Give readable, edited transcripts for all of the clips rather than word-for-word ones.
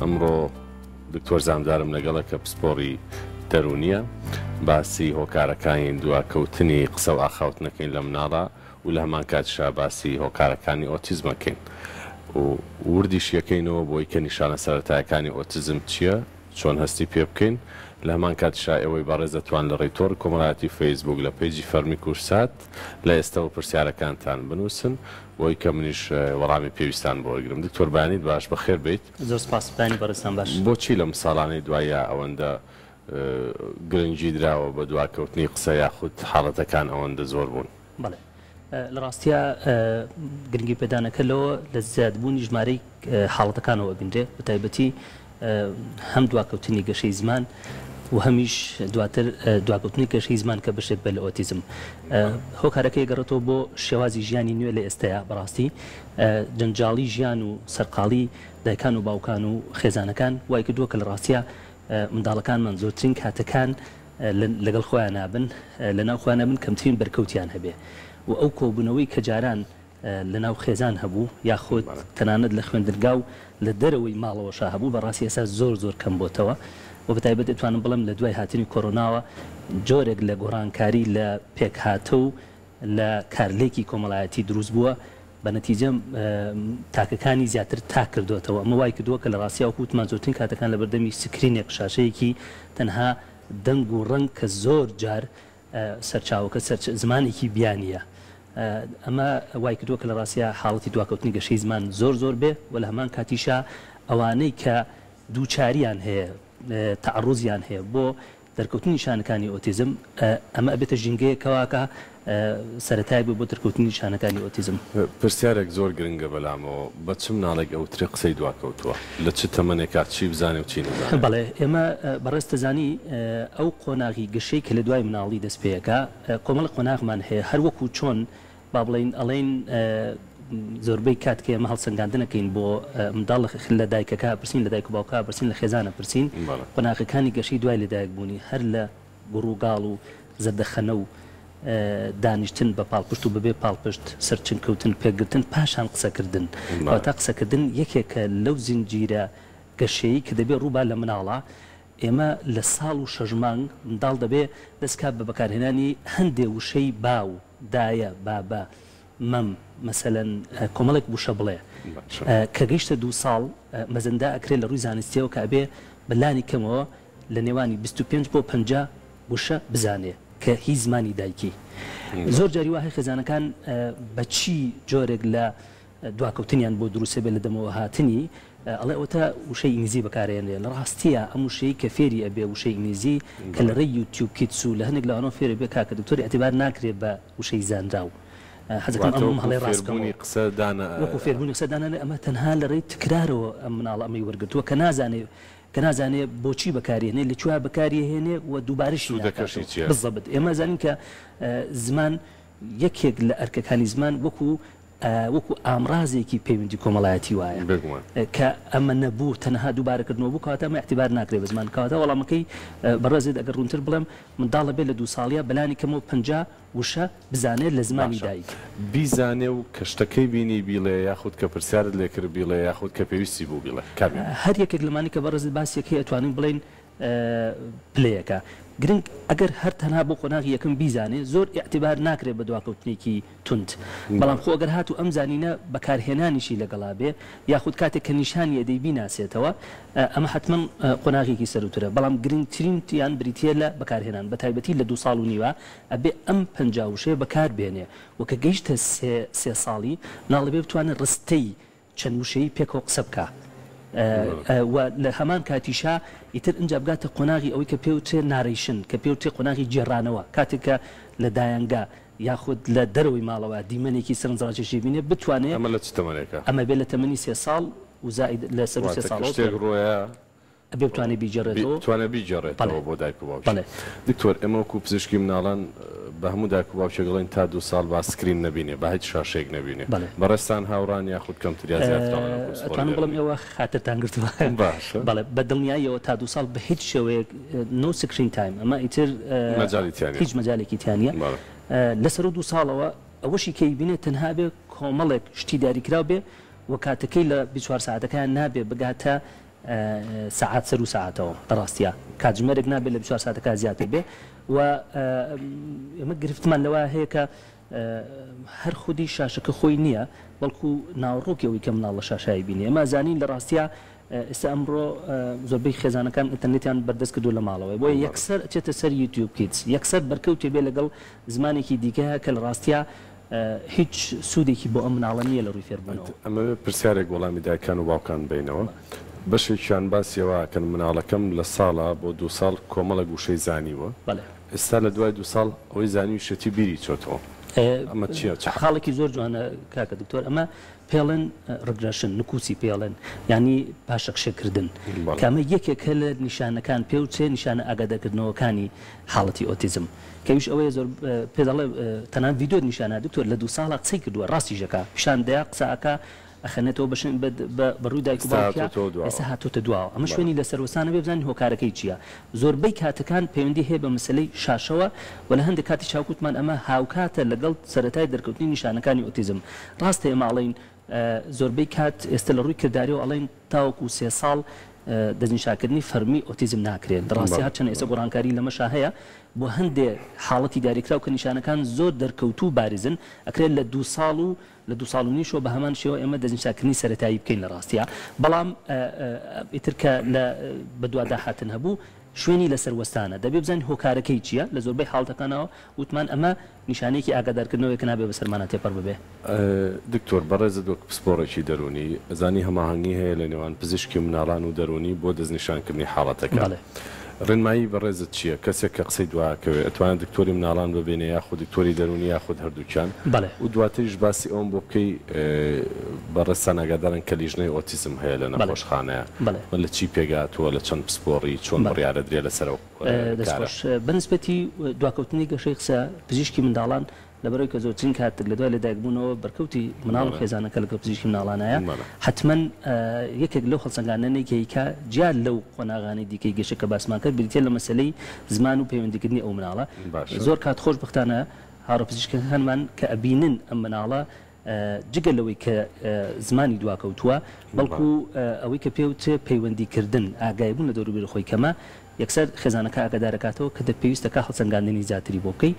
ئەمڕۆ دکتۆر زامدارم لەگەڵە کە پسپۆڕی دەرونیە باسی هۆکارەکانی دواکەوتنی قسە و ئاخاوتنەکەین لە مناڵە و لە هەمان کاتشا باسی هۆکارەکانی ئۆتیزمەکەین و وردیش یەکەینەوە بۆی کە نیشانە سەرەتایەکانی ئۆتیزم چییە چۆن هەستی پێ بکەین لە هەمان کاتشا ئێوەی بەڕێز دەتوان لە ڕێتۆر کۆمەڵایەتی فەیسبوک لە پێیجی فەرمی کورسات لە ئێستەوە پرسیارەکانتان بنووسن بۆی کە منیش وەڵامی پێویستان بۆ وەرگرم. دکتۆر بانیت باش بەخێر بیت. زۆر سپاس بانی بەڕێستان باش. بۆچی لە مساڵانەی دوایە ئەوەندە گرنگی دراوە بە دواکەوتنی قسە یاخود حاڵەتەکان ئەوەندە زۆر بوون؟ بەڵێ لە ڕاستیە گرنگی پێدانەکەلەوە لە زیادبوونی ژمارەی حاڵەتەکانەوە گەندێ بە تایبەتی هەم دواکەوتنی گەشەی زمان و هەمیش دواتر دواکەوتنی گەشەی زمان کە بشێت بە لە ئۆتیزم. هۆکارەکەی گەڕێتەوە بۆ شێوازی ژیانی نوێ لە ئێستەیە بەڕاستی جەنجاڵی ژیان و سەرقاڵی دایکان و باوکان و خێزانەکان وای کردووە کە لە ڕاستیە منداڵەکانمان زۆرترین کاتەکان لەگەڵ خۆیان نابن لەناو خۆیان نابن کەمترین بەرکەوتیان هەبێ و ئەو کۆبوونەوەی کە جاران لەناو خێزان هەبوو یاخود تەنانەت لە خوێندرگا و لە دەرەوەی ماڵەوەشا هەبوو بەڕاستی ئێستا زۆر کەم بۆتەوە و بەتایبەت دەتوانم بڵم لە دوای هاتنی کۆرۆناوە جۆرێک لە گۆڕانکاری لە پێکهاتە و لە کارلێکی کۆمەڵایەتی دروست بووە بە نەتیجە تاکەکانی زیاتر تا کردوێتەوە. ئەمە وای کردووە کە لە ڕاستی وکوتمان زۆرترین کاتەکان لە بەردەمی سکرینێک شاشەیەکی تەنها دەنگ و ڕنگ کە زۆر جار سەرچاوەکە زمانێکی بیانیە. ئەمە وای کردووە کە لە ڕاستیە حاڵەتی دواکەوتنی گەشەی زمان زۆر بێ و لە هەمان کاتیشا ئەوانەی کە دووچاریان هەیە تعڕوزیان هەیە بۆ دەرکەوتنی نیشانەکانی ئۆتیزم ئەمە ئەبێتە ژینگەیەکەوە سەرەتای بوو بۆ دەرکەوتنی نیشانەکانی ئۆتیزم. پرسیارێک زۆر گرنگە بەلامەوە بە چ مناڵێک ئەوترێ قسەی دواکەوتووە لە چ تەمەنێکا چی بزانێ و چی نزانێ؟ بەڵێ ئێمە بەڕێستەزانی ئەو قۆناغی گەشەی کە لە دوای مناڵی دەست پێیەکە کۆمەڵ قۆناغمان هەیە هەر وەکو چۆن با بڵێن ئەڵێن زۆربەی کاتکە ئێمە هەڵسەنگاندنەکەین بۆ منداڵ لە دایکەکە پرسین لە دایک و باوکە پرسین لە خێزانە پرسین قۆناغەکانی گەشەی دوای لەدایک بوونی هەر لە گوڕووگاڵ و زەردەخەنە و دانیشتن بە پاڵپشت و بەبێ پاڵپشت سەرچنکەوتن پێگرتن پاشان قسەکردن تا قسەکردن یەکێکە لەو زنجیرە گەشەیە کە دەبێت ڕووبا لە مناڵە ئێمە لە ساڵ و شەژمانگ منداڵ دەبێ دەستکات بە بەکارهێنانی هەندێک وشەی باو دایە بابە مەم مەسەلەن کۆمەڵێک وشە بڵێ کە گەیشتە 2 ساڵ مەزەندا ئەکرێت لە ڕووی زانستیەوە کە ئەبێ بەلانی کەمەوە لە نێوانی 25 بۆ 50 وشە بزانێ کە هیچ زمانی دایکی. زۆر جاری وایە خێزانەکان بەچی جۆرێک لە دواکەوتنیان بۆ دروستە بێ لە دەمەوە هاتنی ئەڵێ ئەوتە وشەی ئینگلیزی بەکارێنێ لە ڕاستیە ئەم وشەی کە فێری ئەبێ وشەی ئینگلیزی کە لە ڕێی یوتیوب کیتس و لە هەندێک لەوانەوە فێری بێ کاکە دکتۆری ئەتیبار ناکرێت بە وشەی زانراو. حەزەکەم ئەم هەڵێ ڕاستبوونی وەکو فێربوونی قسەدانانە ئەمە تەنها لە ڕێی تکرارەوە ئەم مناڵە ئەمەی وەرگرتووە کە نازانێ بۆچی بەکارهێنێ لەکوێ بەکارهێنێ و دووبارەشی بزەبت. ئێمە زانین کە زمان یەکێک لە ئەرکەکانی زمان وەکو ئامرازێکی پەیوەندی کۆمەڵایەتی وایە کە ئەمە نەبوو تەنها دووبارەکردنەوە بوو کەواتە ئەمە اعتیبار ناکرێت بە زمان کەواتە وەڵامەکەی بەڕێزێت ئەگەر ڕوونتر بڵێم منداڵە بێت لە 2 ساڵیە بەلانی کەمەوە 50 وشە بزانێت لە زمانی دایک بیزانێ و کەشتەکەی بینی بیڵێ یاخود کە پرسیارت لێکرد بیڵێ یاخود کە پێویستی بوو بیڵێ هەر یەکێک لەمانی کە بەڕێزت باسیەکەی ئەتوانین بڵێن پلەیەکە گرنگ ئەگەر هەر تەنها بۆ قۆناغی یەکەم بیزانێ زۆر ئیعتیبار ناکرێت بە دواکەوتنێکی تند بەڵام خۆ ئەگەر هاتو ئەم زانینە بەکارهێنانیشی لەگەڵا بێ یاخود کاتێک کە نیشانی ئەدەی بیناسێتەوە ئەمە حتمما قۆناغێکی سەرەوترە بەڵام گرنگترینیان بریتە لە بەکارهێنان بە تایبەتی لە 2 ساڵ و نیوە ئەبێ ئەم 50 وشەیە بەکار بێنێ و کە گەیشتە 3 ساڵی مناڵ بێ بتوانێت ڕستەی چەند وشەی پێکەوە قسە بکە و لە هەمان کاتیشا ئیتر ئەنجا بگاتە قۆناغی ئەوەی کە پێوترێ ناڕیشن کە پێوترێ قۆناغی جێڕانەوە کاتێک کە لە دایانگا یاخود لە دەرەوەی ماڵەوە دیمەنێکی سەرنجڕاکێشی بینێ بتوانێت ئەمە لە چ تەمەنێکە ئەمە بێ لە تەمەنی 3 ساڵ و زائید لە سەر 3 ساڵ ئەبێ بتوانێت بیجێڕێتەوە بۆ دایک و باوک. دکتۆر ئێمە وەکو پزیشکی مناڵان بە هەموو دایک و باوکێگەڵین تا 2 ساڵ با سکرین نەبینێ بە هیچ شاشێک نەبینێ بەڕێستان هاوڕان یاخود کەمتریا زیاتر بڵم ئێوە خاترتان گرتووە بەڵێ بە دڵنیاییەوە تا 2 ساڵ بە هیچ شێوەیەک نو سکرین تایم ئەمە ئیتر هیچ مەجالێکی تیانە لەسەر 2 ساڵەوە ئەوەشی کەی بینێت تەنها بێ کۆمەڵێک شتی دیاریکراو بێ و کاتەکەی لە 24 ساعتەکان نابێ بگاتە ساعات سەر و ساعاتەوە بەڕاستیە کاتژمێرێک نابێت لە 24 ساعتەکە زیاتر بێ و ئێمە گرفتمان لەوە هەیە کە هەر خودی شاشەکە خۆی نییە بەڵکو ناوڕۆکیەوەی کە مناڵ لە شاشایی بینی ئەمە زانین لە ڕاستیە ئێستا ئەمڕۆ زۆربەی خێزانەکان ئینتەرنێتیان بەردەست کردو لە ماڵەوەی بۆ یەکسەر ئەچێتە سەر یوتیوب کیدز یەکسەر بەرکەوتێ بێ لەگەڵ زمانێکی دیکە کە لە ڕاستیە هیچ سوودێکی بۆ ئەم مناڵە نییە لە ڕووی فێربوونەوە ئەمە پرسیارێک وەڵامی دایکان و باوکان بینەوە بەشێکیان باسیەوەکەن مناڵەکەم لە ساڵە بۆ 2 ساڵ کۆمەڵە گوشەی زانیوە ئێستا لە دوای 2 ساڵ ئەوەی زانی شەتی بیری چۆتەوە ئەمە چیە خاڵێکی زۆر جوانە کاکە دکتۆر ئەمە پێڵێن ڕگرەشن نکوسی پێڵێن ینی پاشەکشەکردن کامە یەکێکە لە نیشانەکان پێ و چێ نیشانە ئاگادەکردنەوەکانی حاڵەتی ئۆتیزم کەویش ئەوەیە زۆر پێداڵێ تەنان ڤیدۆ نیشانە دکتۆر لە 2 ساڵە قسەی کردووە ڕاستی ژەکە پیشاندەیە قسەکە ئەخەنێتەوە بەڕووی دایک و باوکە ئێستا هاتوۆتە دواوە ئەمە شوێنی لە سەرۆسانە بێ بزانین هۆکارەکەی چییە زۆربەی کاتەکان پەیوەندی هەیە بە مەسلەی شاشەوە و لە هەندێک کاتی چاوکوتمان ئەمە هاوکاتە لەگەڵ سەرەتای دەرکەوتنی نیشانەکانی ئۆتیزم ڕاستە ئێمە ئەڵێن زۆربەی کات ئێستا لە ڕووی کرداریەوە ئەڵێن تاوەکو 3 ساڵ دەستنیشانکردنی فەرمی ئۆتیزم ناکرێن ڕاستی هەرچەندە ئێستا گۆڕانکاری لەمەشا هەیە بۆ هەندێ حاڵەتی داریکراو کە نیشانەکان زۆر دەرکەوتوو بارزن ئەکرێت لە 2 ساڵ و لە 2 ساڵ و نیشەوە بە هەمان شێوە ئێمە دەستنیشانکردنی سەرەتایی بکەین لە ڕاستیە بەڵام ئیتر کە لە بەدووادا هاتن هەبوو شوێنی لەسەر وەستانە دەبێ بزانین هۆکارەکەی چییە لە زۆربەی حاڵەتەکانەوە وتمان ئەمە نیشانەیەکی ئاگادارکردنەوەی کە نابێ بەسەرمانە تێپەڕ ببێ دکتۆر بەڕێزە دۆک پسپۆڕێکی دەرونی ئەزانی هەماهەنگی هەیە لە نێوان پزیشکی مناڵان و دەرونی بۆ دەستنیشانکردنی حاڵەتەکە ڕێنمایی بەڕێزت چییە کەسێک کە قسەی دواکەوێت ئەتوانێت دکتۆری مناڵان ببێنێ یاخود دکتۆری دەرونی یاخود هەردووکیان و دواتریش باسی ئەوم بۆ بکەی بەڕێستان ئاگادارن کە لیژنەی ئۆتیزم هەیە لە نەخۆشخانەیە لە چی پێگاتووە لە چەند پسپۆڕی چۆن بڕیارە درێ لەسەرەوە دەستخۆش بەنسبەتی دواکەوتنی گەشەی قسە پزیشکی منداڵان لەبەرەوەی کە زۆرترین کاتێک لە دوای لەدایکبوونەوە بەرکەوتی مناڵ و خێزانەکە لەگەڵ پزیشکی مناڵانەیە حتمما یەکێک لەو هەڵسەنگاندنێکی کە جیان لەو قۆناغانی دیکەی گەشە کە باسمان کرد بریتە لە مەسلەی زمان و پەیوەندیکردنی ئەو مناڵە زۆر کات خۆش بەختانە هاوڕە پزیشکەکانمان کە ئەبینن ئەم مناڵە جگە لەوەی کە زمانی دواکەوتووە بەڵکو ئەوەی کە پێوتێ پەیوەندیکردن ئاگایبوون لە دەوروبەری خۆی کەمە یەکسەر خێزانەکە ئاگادارەکاتەوە کە دەپێویستەکە هەڵسەنگاندنی زیاتری بۆ بکەی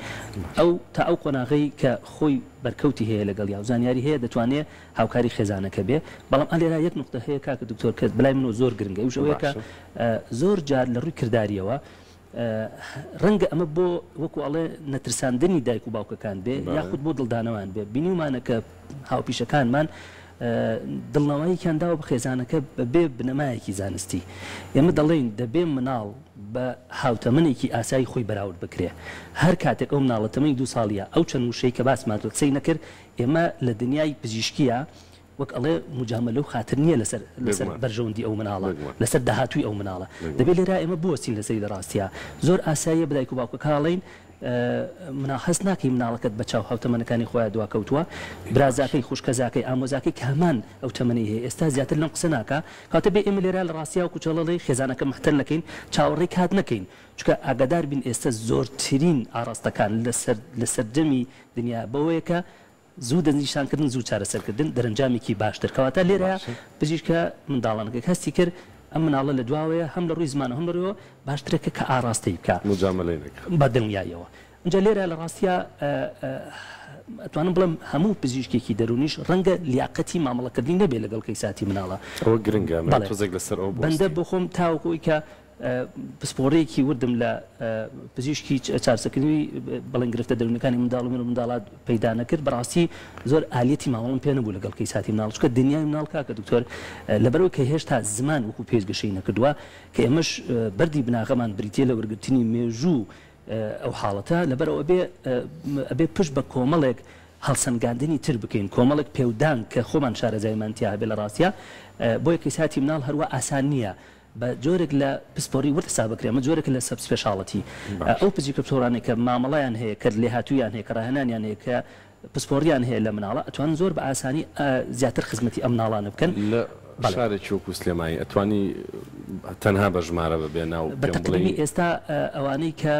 ئەو تا ئەو قۆناغی کە خۆی بەرکەوتی هەیە لەگەڵ یا زانیاری هەیە دەتوانێت هاوکاری خێزانەکە بێ بەڵام ئەلێرا یەک نقطە هەیە کاکە دکتۆر کە بەلای منەوە زۆر گرنگە وش ئەوەیە کە زۆر جار لە ڕووی کرداریەوە ڕەنگە ئەمە بۆ وەکو ئەڵێ نەترساندنی دایک و باوکەکان بێ یاخود بۆ دڵدانەوان بێ بینیمانە کە هاوپیشەکانمان دڵنەوەییان داوە بە خێزانەکە بەبێ بنەمایەکی زانستی ئێمە دەڵێن دەبێ مناڵ بە هاوتەمەنێکی ئاسایی خۆی بەراورد بکرێ هەر کاتێک ئەو مناڵە تەمەنی 2 ساڵیە ئەو چەند وشەی کە باسمان قسەی نەکرد ئێمە لە دنیای پزیشکیە وەک ئەڵێ مجاملە و خاتر نییە لەسەر بەرژەوەندی ئەو مناڵە لەسەر داهاتووی ئەو مناڵە دەبێت لێرا ئێمە بوەستین لەسەری لە ڕاستیە زۆر ئاساییە بدایک و باوکە کاڵین مناڵ هەست ناکەی مناڵەکەت بە چاو هاوتەمەنەکانی خۆیان دواکەوتووە برازاکەی خوشکەزاکەی ئامۆزاکەی کە هەمان ئەو تەمەنی هەیە ئێستا زیاتر لەم قسە ناکە کاتە بێ ئێمە لێرا لە ڕاستیا و کوچەڵەڵی خێزانەکە محتەل نەکەین چاوەڕێی کات نەکەین چکە ئاگادار بین ئێستا زۆرترین ئاراستەکان لە سەردەمی دنیا بەوەیە کە زوو دەستنیشانکردن زوو چارەسەرکردن دەرەنجامێکی باشتر کەواتە لێرە پزیشکە منداڵانەکە هەستی کرد ئەم مناڵە لە دواوەیە هەم لە ڕووی زمانە هەم لەڕێەوە باشترێکە کە ئاراستی بکە بە دڵنیاییەوە اینجا لێرە لە ڕاستیە ئەتوانم بڵم هەموو پزیشکێکی دەرونیش ڕەنگە لیاقەتی مامەڵەکردنی نەبێت لەگەڵ کەیساتی مناڵە ئەوە گرنگە لەسەر ئەو بەندە بۆ خۆم تاوەکۆی کە پسپۆڕەیەکی وردم لە پزیشکی چارسەکردنی بەڵێن گرفتە دەرونەکانی منداڵ و منداڵات پەیدا نەکرد بەڕاستی زۆر ئالەتی ماوەڵم پێ نەبوو لەگەڵ کەیساتی مناڵ چکە دنیای مناڵ کاکە دکتۆر لەبەرەوە کە هێشتا زمان وەکو پێشگەشەی نەکردووە کە ئێمەش بەردی بناغەمان بریتێ لە وەرگرتنی مێژوو ئەو حاڵەتە لەبەرەوە ئەبێ پشت بە کۆمەڵێک هەڵسەنگاندنی تر بکەین کۆمەڵێک پێودان کە خۆمان شارەزایمانتیا هەبێ لە ڕاستیە بۆیە کەیساتی مناڵ هەروە ئاسان نییە بە جۆرێک لە پسپۆری ورد حساب بکرێ ئەمە جۆرێک لە سەب سپێشاڵەتی ئەو پزیکە پسپۆرانێک کە مامەڵەیان هەیە کە لێهاتوویان هەیە کە ڕاهێنانیان هەیە کە پسپۆریان هەیە لە مناڵە ئەتوان زۆر بە ئاسانی زیاتر خزمەتی ئەم مناڵانە بکەن شارێکی وەکو سلێمانی ئەتوانی تەنها بە ژمارە ببێ ناو بەتەقریبی ئێستا ئەوانەی کە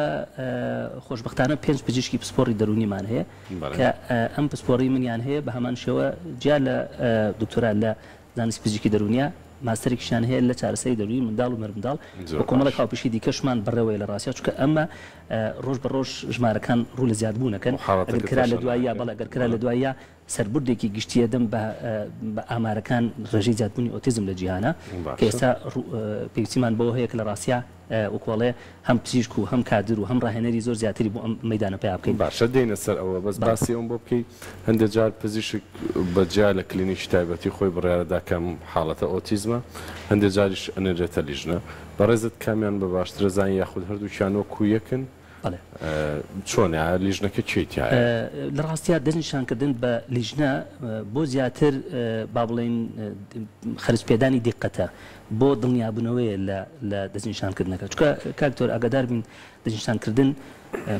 خۆشبەختانە 5 پزیشکی پسپۆری دەرونیمان هەیە کە ئەم پسپۆری منیان هەیە بە هەمان شێوە جیا لە دکتۆرا لە زانستی پزیکی دەرونیە ماستێرێکیشیان هەیە لە چارەسەری دەروی منداڵ و مەرمنداڵ بە کۆمەڵە کاوپشی دیکەشمان بەڕێوەیە لە ڕاستیە چونکە ئەمە ڕۆژ بە ڕۆژ ژمارەکان ڕوو لە زیادبوونەکەن ئەگەر کرا لە دوایە بەڵێ ئەگەر کرا لە دوایە سەربردێکی گشتیە دەم بە ئامارەکان ڕێژەی زیادبوونی ئۆتیزم لە جیهانە کە ئێستا پێویستیمان بۆ هەیە کە لە ڕاستیە وەکوڵێ هەم پزیشک و هەم کادر و هەم ڕاهێنەری زۆر زیاتری بۆ ئەم مەیدانە پێ بکەین. باشە دێنە سەر ئەوە بەس باسی ئەوم بۆ بکەیت هەندێک جار پزیشک بەجیا لە کلینیکی تایبەتی خۆی بڕیارەدا کەم حاڵەتە ئۆتیزمە هەندێک جاریش ئەنێرێتە لیژنە بەڕێزت کامیان بە باشترە زان یاخود هەردووکیان وەکو یەکن چۆنە لیژنەکە چیتە لە ڕاستیا دەستنیشانکردن بە لیژنە بۆ زیاتر با بڵێن خەرجپێدانی دیقەتە بۆ دڵنیابوونەوەیە لە دەستنیشانکردنەکە چونکە کاکتۆر ئاگادار بین دەستنیشانکردن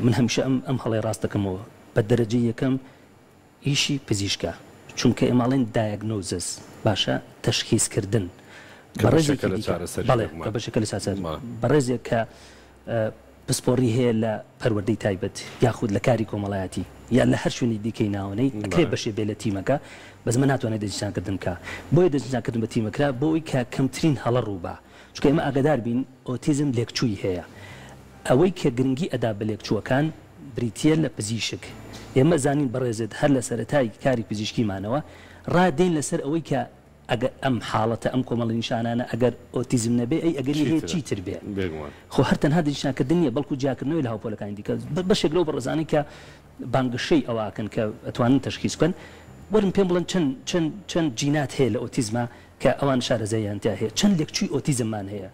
من هەمیشە ئەم هەڵی ڕاست دەکەمەوە بە دەرەجەی یەکەم ئیشی پزیشکە چونکە ئێماڵێن دایگنۆزس باشە تەشخیصکردن بەڕێزێک لە چارەسەر بەڕێزێک کە پسپۆڕی هەیە لە پەروەردەی تایبەت یاخود لە کاری کۆمەڵایەتی یا لە هەر شوێنی دیکەی ناوەنەی ئەکرێ بەشێ بێ لە تیمەکە بەس من ناتوانێت دەستنیشانکردن بکە بۆیە دەستنیشانکردن بە تیمەکرا بۆی کە کەمترین هەڵە ڕووبا چونکە ئێمە ئاگادار بین ئۆتیزم لێکچووی هەیە ئەوەی کە گرنگی ئەدا بە لێکچووەکان بریتە لە پزیشک ئێمە زانین بەڕێزت هەر لە سەرەتای کاری پزیشکیمانەوە ڕادێن لەسەر ئەوەی کە ئەگەر ئەم حاڵەتە ئەم کۆمەڵی نیشانانە ئەگەر ئۆتیزم نەبێ ئەی ئەگەری هەیە چیتر بێ خۆ هەر تەنها دەستنیشانکردن نیە بەڵکو جیاکردنەوەی لە هاوپۆلەکانی دیکە بەشێک لەو بەڕێزانەی کە بانگشەی ئەواکەن کە ئەتوانن تەشخیص بکەن وەرن پێم بڵێن چەند جینات هەیە لە ئۆتیزمە کە ئەوان شارەزاییانتیا هەیە چەند لێکچووی ئۆتیزممان هەیە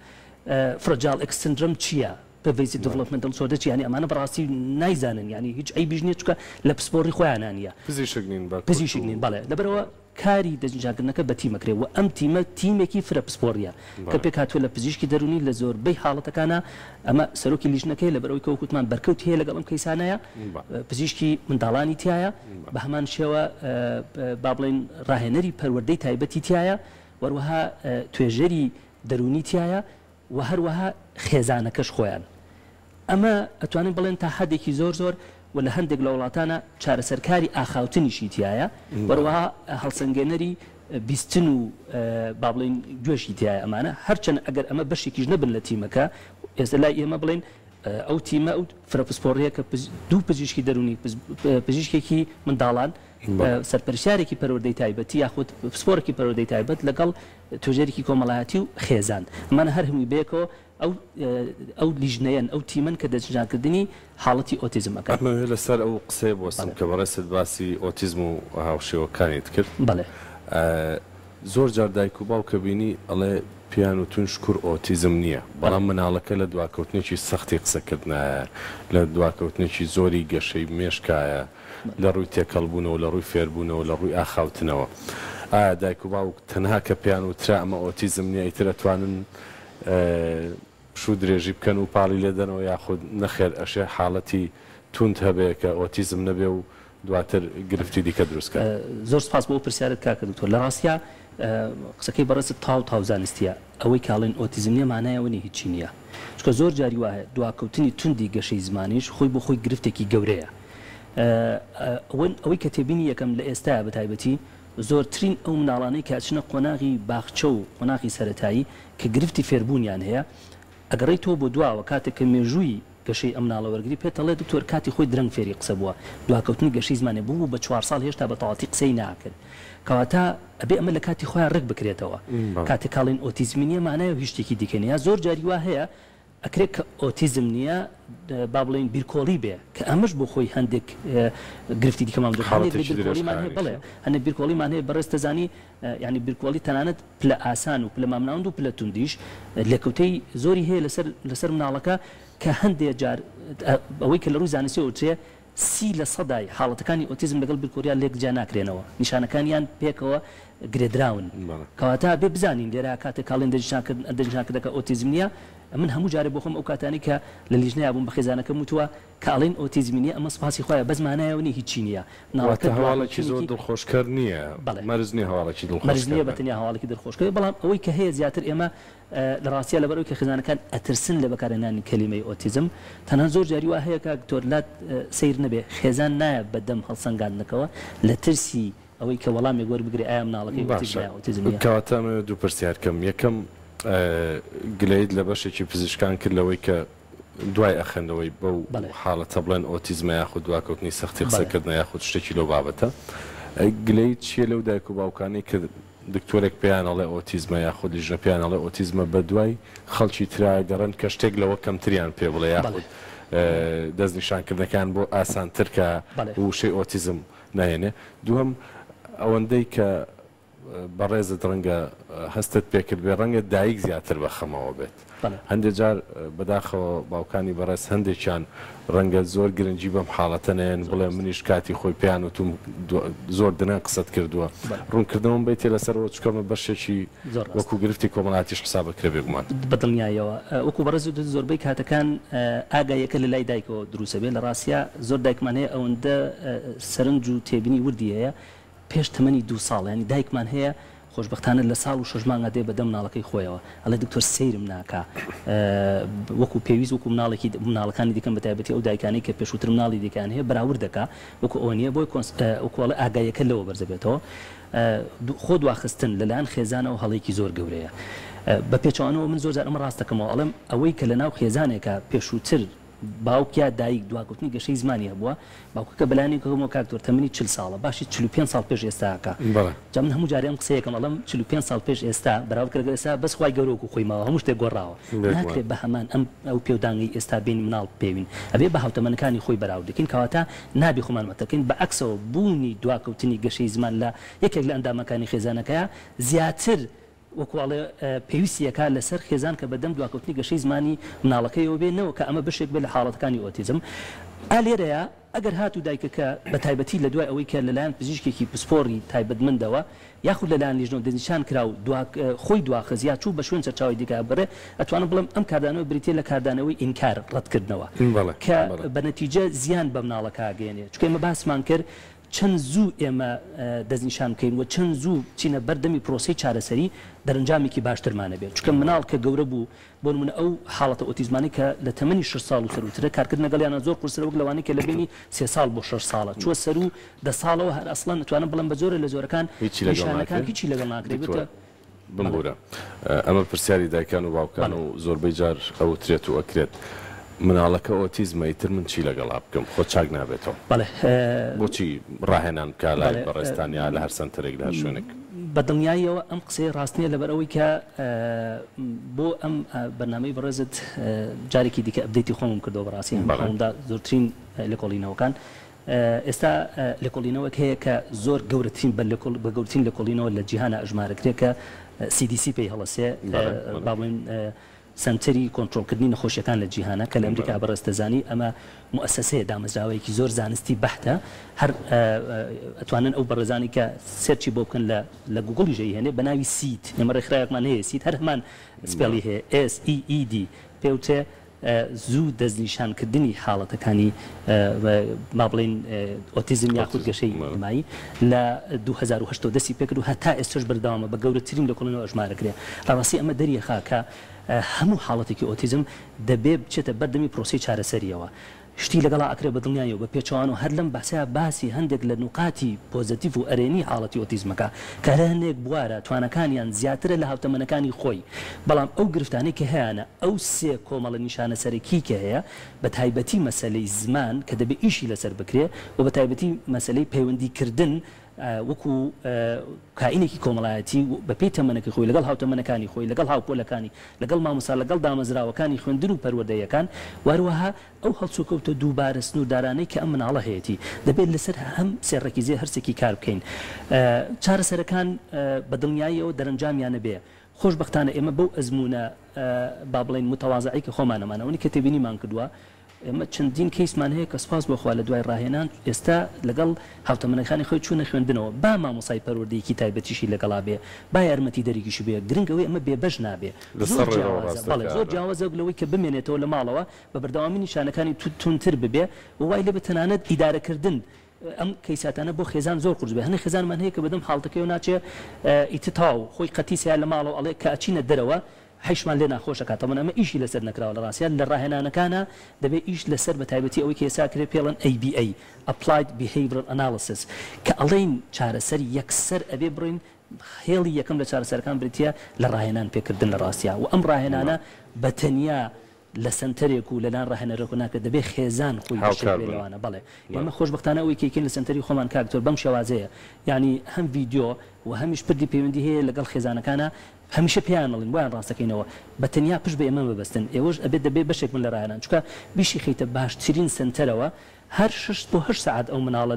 فرجال ئێکس سندرۆم چییە pervasive developmental disorder يعني أمانة براسي نايزانن يعني هيج أي بيجني تشكا لبسبوري خويا نانيا بزيشقنين بالله لبروا كاري دەستنیشانکردنەکە بە تیمەکرێ و ئەم تیمە تیمێکی فرە پسپۆریە کە پێک هاتووە لە پزیشکی دەرونی لە زۆربەی حاڵەتەکانە ئەمە سەرۆکی لیژنەکەی لە بەرەوەی کەوتمان بەرکەوت هەیە لەگەڵ ئەم کەیسانەیە پزیشکی منداڵانی تایە بە هەمان شێوە با بڵێن ڕاهێنەری پەروەردەی تایبەتی تایە وەروەها توێژەری دەرونی تایە و هەروەها خێزانەکەش خۆیان ئەمە ئەتوانین بڵێن تا حدێکی زۆر و لە هەندێک لە وڵاتانە چارەسەرکاری ئاخاوتنیشی تایە وەروەها هەڵسەنگێنەری بیستن و با بڵێن گوێشی تایە ئەمانە هەرچەند ئەگەر ئەمە بەشێکیش نەبن لە تیمەکە ئێستا لای ئێمە بڵێن ئەو تیمە ئەو فرەپسپۆڕیە کە دوو پزیشکی دەرونی پزیشکێکی منداڵان سەرپەرشارێکی پەروەردەی تایبەتی یاخود پسپۆرێکی پەروەردەی تایبەت لەگەڵ توێژەرێکی کۆمەڵایەتی و خێزان ئەمانە هەر هەمووی بێکەوە ئەو لیژنەیەن ئەو تیمەن کە دەستنیشانکردنی حاڵەتی ئۆتیزمەکە لەسەر ئەو قسەی بۆستم کە بەڕێست باسی ئۆتیزم و هاوشێوەکانیت کرد بەڵێ زۆر جار دایک و باوکە بینی ئەڵێ پیان و تونش کوور ئۆتیزم نییە بەڵام مناڵەکە لە دواکەوتنێکی سەختی قسەکردنایە لە دواکەوتنێکی زۆری گەشەی مێشکایە لە ڕووی تێکەڵبوونەوە لە ڕووی فێربوونەوە لە ڕووی ئاخاوتنەوە ئایا دایک و باوک تەنها کە پیان و ترا ئەمە ئۆتیزم نییە ئیتر ئەتوانن شو درێژی بکەن و پاڵی لێدەنەوە یاخود نەخێر ئەشێ حاڵەتی توند هەبێ کە ئۆتیزم نەبێ و دواتر گرفتی دیکە دروستکە زۆر سپاس بۆ پرسیارت کاکە دکتۆر لە ڕاستیا قسەکەی بەڕێزت تاو زانستیە ئەوەی کاڵێن ئۆتیزم نیە مانایەوەنی هیچی نییە چکە زۆر جاری وایە دواکەوتنی توندی گەشەی زمانیش خۆی بۆ خۆی گرفتێکی گەورەیە ئەوەی کە تێبینی یەکەم لە ئێستاە بە تایبەتی زۆرترین ئەو مناڵانەی کاچنە قۆناغی باخچە و قۆناغی سەرەتایی کە گرفتی فێربوونیان هەیە ئەگەڕێی تۆ بۆ دواوە کاتێک کە مێژووی گەشەی ئەم ناڵە وەرگری پێتەڵێ دکتۆر کاتی خۆی درەنگ فێری قسە بووە دواکەوتنی گەشەی زمانێ بوو بە 4 ساڵ هێشتا بە تەواتی قسەی ناکرد کەواتە ئەبێ ئەمە لە کاتی خۆیان ڕێک بکرێتەوە کاتێک کاڵین ئۆتیزمی نیە مانایە هیچ شتێکی دیکە نیە زۆر جاری وا هەیە ئەکرێت کە ئۆتیزم نییە با بڵێن بیرکۆڵی بێ کە ئەمەش بۆ خۆی هەندێک گرفتی دیکەمان بڵێ هەندێک بیرکۆڵیمان هەیە بەڕێستەزانی ینی بیرکۆڵی تەنانەت پلە ئاسان و پلە مامناوند و پلە توندیش لێکەوتەی زۆری هەیە لەسەر مناڵەکە کە هەندێک جار ئەوەی کە لە ڕووی زانستی ئۆترێ 30% حاڵەتەکانی ئۆتیزم لەگەڵ بیرکۆریان لێکجا ناکرێنەوە نیشانەکانیان پێکەوە گرێدراون کەواتە بێ بزانین لێرە کاتێک کاڵێن دەستنیشانکردنەکە ئۆتیزم نییە من هەموو جارێ بۆ خۆم ئەو کاتانی کە لە لیژنەیە بووم بە خێزانەکەم وتووە کاڵێن ئۆتیزمی نیە ئەمە سپاسی خۆیە بەس مانایەوە هیچی نییە ناوەکە هەواڵێکی زۆر دڵخۆشکەر نییە مەرز نییە هەواڵێکی دڵخۆش نییە بەتەنیا هەواڵێکی دڵخۆشکەر بەڵام ئەوەی کە هەیە زیاتر ئێمە لە ڕاستیە لەبەرەوەی کە خێزانەکان ئەترسن لە بەکارهێنانی کەلیمەی ئۆتیزم تەنها زۆر جاری وا هەیە کە دکتۆر لات سیر نەبێ خێزان نایە بەدەم هەڵسەنگاندنەکەوە لە ترسی ئەوەی کە وەڵامی وەربگری ئایا مناڵەکەی ئۆتیزمیە. کەواتە دوو پرسیارکەم یەکەم گلەیت لە بەشێکی پزیشکان کرد لەوەی کە دوای ئەخەنەوەی بەو حاڵەتە بڵێن ئۆتیزمە یاخود دواکەوتنی سەختی قسەکردن یاخود شتێکی لەو بابەتە گلەیت چیە لەو دایک و باوکانی کە دکتۆرێک پێیانەڵێ ئۆتیزمە یاخود لیژنە پێیانەڵێ ئۆتیزمە بە دوای خەڵکی ترای گەڕن کە شتێک لەوە کەمتریان پێ بڵێ یاخود دەستنیشانکردنەکان بۆ ئاسانتر کە وشەی ئۆتیزم نایێنێ. دووەم ئەوەندەی کە بەڕێزت ڕەنگە هەستت پێکرد بێ ڕەنگە دایک زیاتر بە خەمەوە بێت. هەندێک جار بەداخەوە باوکانی بەڕێز هەندێکیان ڕەنگە زۆر گرنگی بەم حاڵەتە نێن بڵێ منیش کاتی خۆی پێیان وتم زۆر دنە قسەت کردووە ڕوونکردنەوەم بیتێ لەسەرەوە چکەمە بەشێکی وەکو گرفتی کۆمەڵاتیش حسابەکرێ بێگومان بەدڵنیایەوە وەکو بەڕێز زۆربەی کاتەکان ئاگایەکە لە لای دایکەوە دروستە بێت لە ڕاستیە زۆر دایکمان هەیە ئەوەندە سەرنج و تێبینی وردی هەیە پێش تەمەنی 2 ساڵ ینی دایکمان هەیە خۆشببختانە لە ساڵ و 6 مانگە دێ بەدەم مناڵەکەی خۆیەوە ئەڵێ دکتۆر سەیرم ناکە وەکو پێویست وەکو مناڵەکانی دیکەم بەتایبەتی ئەو دایکانی کە پێشووتر مناڵی دیکان هەیە بەراورد دەکا وەکو ئەوە نیە بۆی وەکوڵە ئاگایەکە لەوە بەرزە بێتەوە خۆ دواخستن لەلایەن خێزانەوە هەڵەیەکی زۆر گەورەیە. بە پێچوانەوە من زۆر ئەمە ڕاستەکەمەوە ئەڵێم ئەوەی کە لە ناو خێزانێکە پێشووتر باوکیا دایک دواکەوتنی گەشەی زمانی هەبووە باوکەکە بەلایانی کەمەوە کاکتۆر تەمەنی 40 ساڵە باشی 45 ساڵ پێش ئێستاکە جا من هەموو جارێ ئەم قسەیەکەم ئەڵێم 45 ساڵ پێش ئێستا بەراوردکە ئێستا بەس خوای گەورە و خۆیمەوە هەموو شتێک گۆڕاوە ناکرێت بە هەمان ئەو پێودانگی ئێستا بین مناڵ پێوین ئەبێ بە هاوتەمەنەکانی خۆی بەراورد دەکەین کەواتە نابی خۆمان مەتەکەین بە عەکسەوە بوونی دواکەوتنی گەشەی زمان لە یەکێک لە ئەندامەکانی خێزانەکەیە زیاتر وەکوڵێ پێویستیەکە لەسەر خێزان کە بەدەم دواکەوتنی گەشەی زمانی مناڵەکەیەوە بێنەوە کە ئەمە بەشێک بێ لە حاڵەتەکانی ئۆتیزم. ئالێرەیە ئەگەر هاتو دایکەکە بە تایبەتی لە دوای ئەوەی کە لەلایەن پزیشکێکی پسپۆری تایبەتمەندەوە یاخود لەلایەن لیژنەوە دەستنیشان کرا و خۆی دواخز یا چوو بە شوێن سەرچاوی دیکە بڕێ ئەتوانم بڵێم ئەم کاردانەوە بریتێ لە کاردانەوەی ئینکار ڕەتکردنەوە کە بە نەتیجە زیان بە مناڵەکە گەێنێ چکە ئێمە باسمان کرد چەند زوو ئێمە دەستنیشان بکەین و چەند زوو چینە بەردەمی پرۆسی چارەسەری دەرەنجامێکی باشترمانە بێت چکە مناڵ کە گەورە بوو بۆ نمونە ئەو حاڵەتە ئۆتیزمانی کە لە تەمەنی 6 ساڵ و سەروترە کارکردن لەگەڵیانە زۆر قورسەرە وەک لەوانەیە کە لە بینی 3 ساڵ بۆ 6 ساڵە چوە سەر و 10 ساڵەوە هەر ئەسڵان نتوانم بڵێم بە زۆرە لە زۆرەکان نیشانەکان هیچی لەگەڵ ناکرێت بمبورە ئەمە پرسیاری دایکان و باوکان و زۆربەی جار ئەوترێت و ئەکرێت مناڵەکە ئۆتیزمەیتر من چی لەگەڵا بکەم خۆ چاک نابێتەوە بۆچی ڕاهێنان بکە لای بەڕێستانیا لە هەر سنتەرێک لە هەر شوێنێک بە دڵنیاییەوە ئەم قسەی ڕاستنیە لەبەر ئەوەی کە بۆ ئەم بەرنامەی بەڕێزت جارێکی دیکە ئەبدەیتی خۆمم کردەوە بەڕاستی هەمدا زۆرترین لێکۆڵینەوەکان ئێستا لێکۆڵینەوەک هەیە کە زۆر گەورەترین بە گەورەترین لێکۆڵینەوە لە جیهانە ئەژمارەکرێت کە CDC پێی هەڵەسێ با بڵێن سنتەری کۆنتڕۆلکردنی نەخۆشیەکان لە جیهانە کە لە ئەمریکا بەڕێستەزانی ئەمە مؤسسەیە دامەزراوەیەکی زۆر زانستی بەحتە هەر ئەتوانن ئەو بەڕێزانی کە سێرچی بۆ بکەن لە گوگڵی ژەی هێنێ بە ناوی سیت ئێمە ڕێکخراوێکمان هەیە سیت هەر هەمان سپێڵی هەیە SEED پێوتێ زوو دەستنیشانکردنی حاڵەتەکانی با بڵێن ئۆتیزم یاخود گەشەی مایی لە 2008 دەستی پێکرد و هەتا ئێستش بەردەوامە بە گەورەترین لێکۆڵینەوە ئەژمارەکرێ ڕاستی ئەمە دەریەخا کە هەموو حاڵەتێکی ئۆتیزم دەبێ بچێتە بەردەمی پرۆسی چارەسەریەوە شتی لەگەڵا ئەکرێ بە دڵنیایەوە بە پێچوان و هەر لەم باسەیە باسی هەندێک لە نوقاتی پۆزتیڤ و ئەرێنی حاڵەتی ئۆتیزمەکە کە هەندێک بوارە توانەکانیان زیاترە لە هاوتەمەنەکانی خۆی بەڵام ئەو گرفتانەی کە هەیەە ئەو سێ کۆمەڵە نیشانە سەرەکی کە هەیە بە تایبەتی مەسەلەی زمان کە دەبێت ئیشی لەسەر بکرێ و بە تایبەتی مەسەلەی پەیوەندیکردن وەکو کائینێکی کۆمەڵایەتی بەپێی تەمەنەکەی خۆی لەگەڵ هاوتەمەنەکانی خۆی لەگەڵ هاوپۆلەکانی لەگەڵ مامۆستا لەگەڵ دامەزراوەکانی خوێندن و پەروەردەیەکان واروەها ئەو هەڵسوکەوتە دووبارە سنووردارانەی کە ئەم مناڵە هەیەی دەبێت لەسەر هەم سێڕێکیزێ هەرسێکی کار بکەین چارەسەرەکان بە دڵنیاییەوە دەرەنجامیانە بێ خۆشبەختانە ئێمە بەو ئەزمونە با بڵێن متەوازعی کە خۆمانەمانەوەنی کە تێبینیمان کردووە ئێمە چەندین کەیسمان هەیە کە سپاس بۆخوا لە دوای ڕاهێنان ئێستا لەگەڵ هاوتەمەنەکانی خۆی چوونە خوێندنەوە با مامۆسای پەروەردەیەکی تایبەتیشی لەگەڵا بێ با یارمەتی دەریگیشی بێ گرنگەوەی ئەمە بێبەش نابێ زۆر جیاوازە لەوەی کە بمێنێتەوە لە ماڵەوە بە بەردەوامی نیشانەکانی تونتر ببێ و وای لێ بە تەنانەت ئیدارەکردن ئەم کەیساتانە بۆ خێزان زۆر قورس بێ هەنێ خێزانمان هەیە کە بەدەم حاڵتەکەی و ناچێ ئیتتاو خۆی قەتیسیان لە ماڵەوە ئەڵێ کە ئەچینە دەرەوە حیشمان لێ ناخۆشە کاتەمە ئەمە ئیشی لەسەر نەکراوە لە ڕاستیان لە ڕاهێنانەکانە دەبێت ئیش لەسەر بە تایبەتی ئەوەی کە ئێستا کرێ پێڵەن ABA Applied Behavioral Analysis کە ئەڵێن چارەسەر یەکسەر ئەبێ بڕین هێڵی یەکەم لە چارەسەرەکان بریتە لە ڕاهێنان پێکردن لە ڕاستیا و ئەم ڕاهێنانە بە تەنیا لە سنتەرێک و لەلان ڕاهێنەرەکە ناکە دەبێت خێزان خۆی بێڵەوانە بەڵێ ئێمە خۆشبەختانە ئەوەی کەیکەین لە سنتەری خۆمان کاکتۆر بەم شێوازەیە یعنی هەم ڤیدیۆ و هەمیش پردی پەیوەندی هەیە لەگەڵ خێزانەکانە هەمیشە پێیانڵین بۆیان ڕاستەکەینەوە بە تەنیا پشت بە ئێمە ببەستن ئێوەش ئەبێت دەبێت بەشێک من لە ڕاهێنان چونکە بیشی خەیتە باشترین سنتەرەوە هەر 6 بۆ 8 ساعت ئەو مناڵە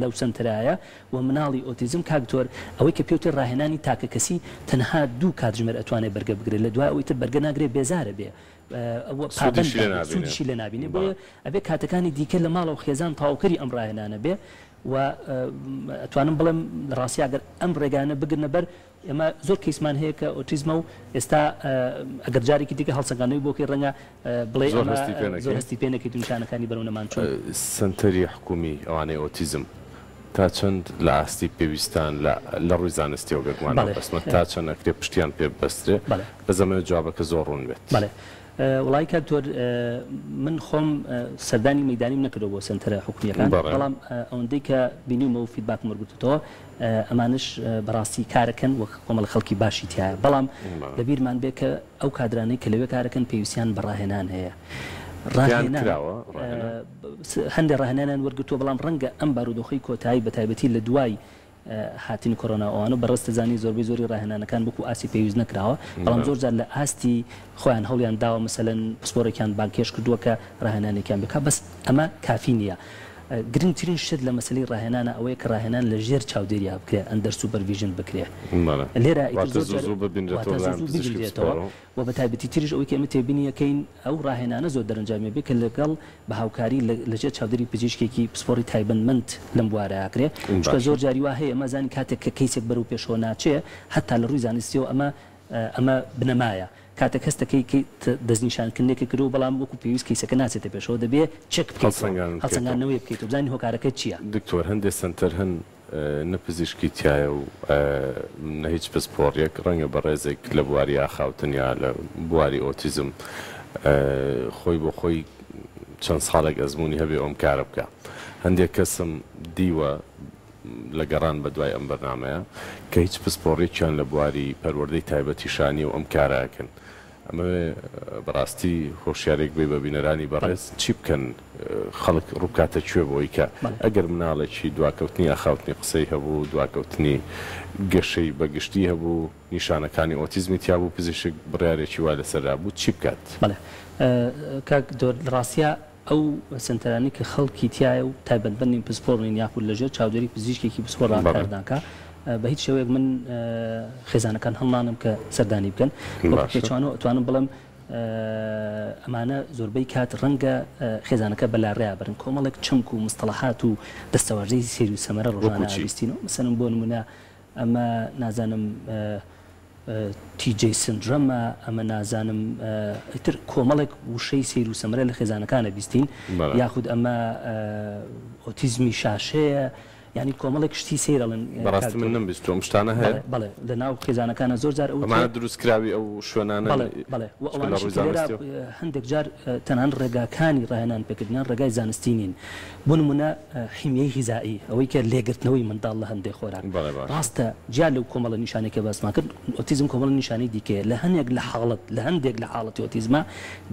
لەو سنتەرایە و مناڵی ئۆتیزم کاکتۆر ئەوەی کە پێوتر ڕاهێنانی تاکە کەسی تەنها 2 کاتژمێر ئەتوانێت بەرگە بگرێت لە دوای ئەوەی تر بەرگە ناگرێت بێزارە بێ سوودیشی لێ نابینێ بۆ ئەبێ کاتەکانی دیکە لە ماڵەوە خێزان تاوکەری ئەم ڕاهێنانە بێ و ئەتوانم بڵێم لە ڕاستی ئەگەر ئەم ڕێگانە بگرنە بەر ئێمە زۆر کەیسمان هەیە کە ئۆتیزمە و ئێستا ئەگەر جارێکی دیکە هەڵسەنگانەوەی بۆکەی ڕەنگە بڵێ زۆر هەستی پێ نەکەیت نیشانەکانی بەرەونەمان چۆن سنتەری حکومی ئەوانەی ئۆتیزم تا چەند لە ئاستی پێویستان لە ڕووی زانستی وگەگومان بەسمە تا چەند ئەکرێ پشتیان پێ بەسترێ بە زەمەوە جوابەکە زۆر ڕوون بێت وڵای کاکتۆر من خۆم سەردانی مەیدانیم نەکردەوە بۆ سنتەرە حکومیەکان بەڵام ئەوەندەی کە بینیمە و فیدباکم وەرگرتەوە ئەمانش بەڕاستی کارەکەن وەک کۆمەڵ خەڵکی باشی تایە بەڵام لەبیرمان بێ کە ئەو کادرانەی کە لەوێ کارەکەن پێویستیان بە ڕاهێنان هەیە هەندێک ڕاهێنانیان وەرگرتووە بەڵام ڕەنگە ئەم بارودۆخەی کۆتایی بە تایبەتی لە دوای هاتنی کۆرۆنا ئەوانە بەڕست زانی زۆربەی زۆری ڕاهێنانەکان بکو ئاسی پێویست نەکراوە بەڵام زۆر جار لە ئاستی خۆیان هەوڵیان داوە مەسەلەن پسپۆرێکیان بانکێش کردووە کە ڕاهێنانێکیان بکە بەس ئەمە کافی نییە گرنگترین شت لە مەسلەی ڕاهێنانە ئەوەیە کە ڕاهێنان لە ژێر چاودێریا بکرێ ئەندەر سوپەرڤیژن بکرێ لێرە ببینرێتەوە و بە تایبەتی تریش ئەوەی کە ئێمە تێبینیەکەین ئەو ڕاهێنانە زۆر دەرەنجامی بێ کە لەگەڵ بە هاوکاری لەژێر چاودێری پزیشکێکی پسپۆری تایبەتمەند لەم بوارەیەکرێ چونکە زۆر جاری وا هەیە ئەمە زانی کاتێک کە کەیسێک بەرەو پێشەوە ناچێ هەتا لە ڕووی زانستیەوە ئەمە بنەمایە کاتە کەستەکەی دەستنیشانکردنێکی کرد و بەڵام وەکو پێویست کەیسەکە ناچێتە پێشەوە دەبێت چەک هەڵسەنگاندنەوەی بکەیت و بزانی هۆکارەکە چییە دکتۆر هەندێک سنتەر هەن نەپزیشکی تایە و نە هیچ پسپۆڕێک ڕەنگە بە ڕێزێک لە بواری ئاخاوتن یا لە بواری ئۆتیزم خۆی بۆ خۆی چەند ساڵێک ئەزمموی هەبێ ئەم کارە بکە هەندێک کەسم دیوە لە گەڕان بە دوای ئەم بەرنامەیە کە هیچ پسپۆڕێکیان لە بواری پەروەردەی تایبەتی شانی و ئەم کارەکەن ئەمە بەڕاستی هۆشیارێک بێ بە بینەرانی بەڕێز چی بکەن خەڵک ڕووکاتە کوێ بۆی کە ئەگەر مناڵێکی دواکەوتنی ئاخاوتنی قسەی هەبوو دواکەوتنی گەشەی بەگشتی هەبوو نیشانەکانی ئۆتیزمی تیا بوو پزیشک بڕیارێکی وای لەسەردا بوو چی بکات کاک ڕاستە ئەو سنتەرانی کە خەڵکی تایە و تایبەتبەندی پسپۆڕین یاخود لەژێر چاودێری پزیشکێکی پسپۆڕ ڕاکاردانکە بە هیچ شێوەیەک من خێزانەکان هەڵنانم کە سەردانی بکەن پێچوانەوە ئەتوانم بڵم ئەمانە زۆربەی کات ڕەنگە خێزانەکە بەلاڕێیا بەرن کۆمەڵێک چەمک و مستەڵەحات و دەستەواژەی سێری و سەمەرە ڕۆژانە ویستینەوە مەسەلەن بۆ نمونە ئەمە نازانم TJ سندرۆمە ئەمە نازانم تر کۆمەڵێک وشەی سیر و سەمرە لە خێزانەکانە بیستین یاخود ئەمە ئۆتیزمی شاشەیە ینی کۆمەڵێک شتی سێرەڵن بەڕاستی من نەمبیستۆم شتانە هەیە بەڵێ لە ناو خێزانەکانە زۆر جار ئەمانە دروستکراوی ئەو شوێنانە بەڵێ هەندێک جار تەنان ڕێگاکانی ڕاهێنان پێکردنیان ڕێگای زانستی نین بۆ نمونە حیمیەی غیزایی ئەوەی کە لێگرتنەوەی منداڵ لە هەندێک خۆراک ڕاستە جیا لەو کۆمەڵە نیشانێکە باسمان کرد ئۆتیزم کۆمەڵ نیشانەی دیکەیە لە هەندێک لە حاڵەتی ئۆتیزمە